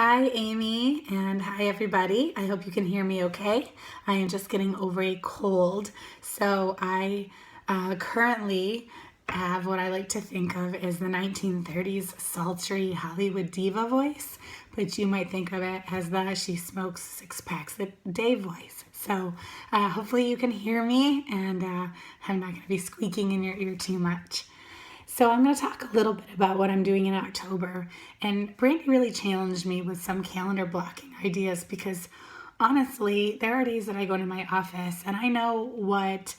Hi, Amy, and hi, everybody. I hope you can hear me okay. I am just getting over a cold, so I currently have what I like to think of as the 1930s sultry Hollywood diva voice, but you might think of it as the she smokes 6 packs a day voice. So hopefully you can hear me, and I'm not going to be squeaking in your ear too much. So I'm going to talk a little bit about what I'm doing in October. And Brandy really challenged me with some calendar blocking ideas because honestly, there are days that I go to my office and I know what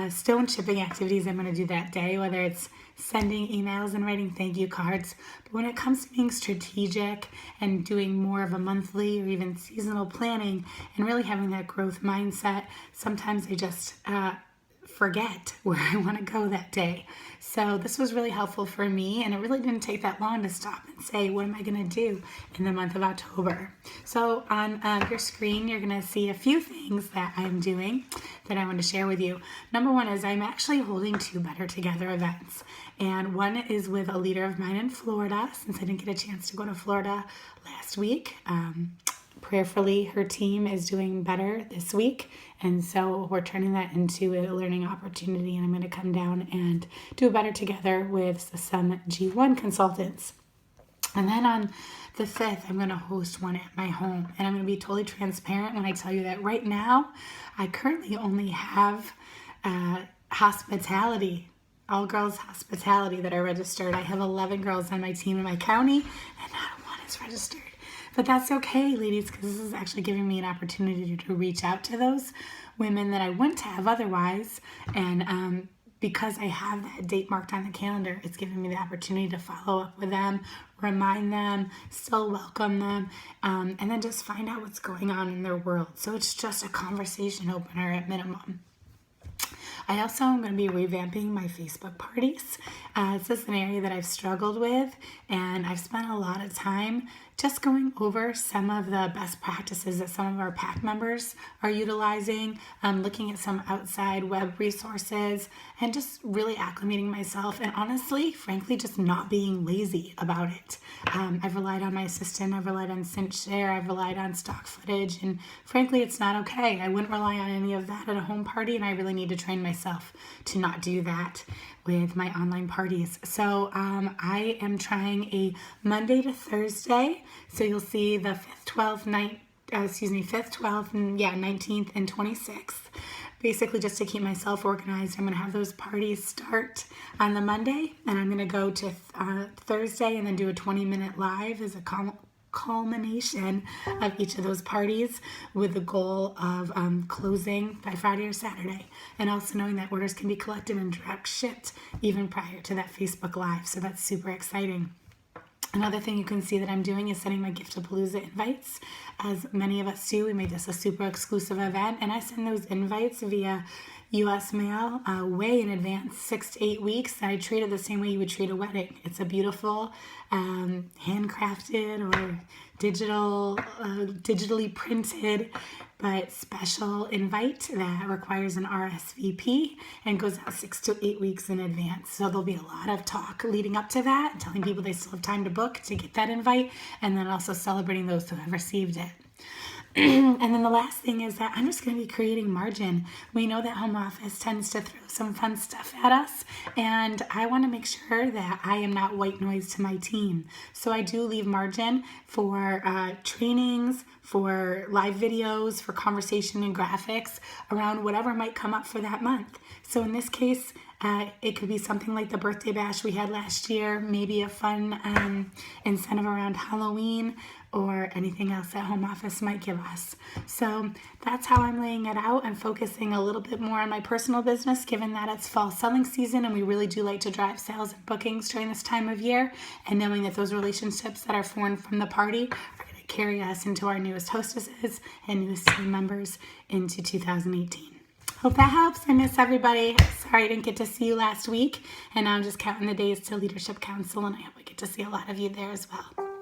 stone chipping activities I'm going to do that day, whether it's sending emails and writing thank you cards. But when it comes to being strategic and doing more of a monthly or even seasonal planning and really having that growth mindset, sometimes I just forget where I want to go that day. So this was really helpful for me, and it really didn't take that long to stop and say, what am I going to do in the month of October? So on your screen, you're going to see a few things that I'm doing that I want to share with you. Number one is I'm actually holding 2 Better Together events, and one is with a leader of mine in Florida, since I didn't get a chance to go to Florida last week. Prayerfully, her team is doing better this week, and so we're turning that into a learning opportunity, and I'm going to come down and do a Better Together with some G1 consultants. And then on the 5th, I'm going to host one at my home, and I'm going to be totally transparent when I tell you that right now, I currently only have hospitality, all girls hospitality that are registered. I have 11 girls on my team in my county, and not one is registered. But that's okay, ladies, because this is actually giving me an opportunity to reach out to those women that I wouldn't have otherwise. And because I have that date marked on the calendar, it's giving me the opportunity to follow up with them, remind them, still welcome them, and then just find out what's going on in their world. So it's just a conversation opener at minimum. I also am going to be revamping my Facebook parties. This is an area that I've struggled with, and I've spent a lot of time just going over some of the best practices that some of our PAC members are utilizing, looking at some outside web resources, and just really acclimating myself, and honestly, frankly, just not being lazy about it. I've relied on my assistant, I've relied on ScentShare, I've relied on stock footage, and frankly, it's not okay. I wouldn't rely on any of that at a home party, and I really need to train myself to not do that with my online parties. So I am trying a Monday to Thursday. So you'll see the 5th, 12th, and 19th and 26th. Basically just to keep myself organized. I'm going to have those parties start on the Monday, and I'm going to go to Thursday and then do a 20-minute live as a culmination of each of those parties with the goal of closing by Friday or Saturday, and also knowing that orders can be collected and direct shipped even prior to that Facebook Live. So that's super exciting. Another thing you can see that I'm doing is sending my Giftapalooza invites. As many of us do, we made this a super exclusive event, and I send those invites via U.S. mail way in advance, 6 to 8 weeks. And I treat it the same way you would treat a wedding. It's a beautiful, handcrafted or digitally printed, but special invite that requires an RSVP and goes out 6 to 8 weeks in advance. So there'll be a lot of talk leading up to that, telling people they still have time to book to get that invite, and then also celebrating those who have received it. And then the last thing is that I'm just going to be creating margin. We know that home office tends to throw some fun stuff at us, and I want to make sure that I am not white noise to my team. So I do leave margin for trainings, for live videos, for conversation and graphics around whatever might come up for that month. So in this case, it could be something like the birthday bash we had last year, maybe a fun incentive around Halloween, or anything else that home office might give us. So that's how I'm laying it out. I'm focusing a little bit more on my personal business, given that it's fall selling season and we really do like to drive sales and bookings during this time of year, and knowing that those relationships that are formed from the party are going to carry us into our newest hostesses and newest team members into 2018. Hope that helps. I miss everybody. Sorry I didn't get to see you last week, and now I'm just counting the days to Leadership Council, and I hope I get to see a lot of you there as well.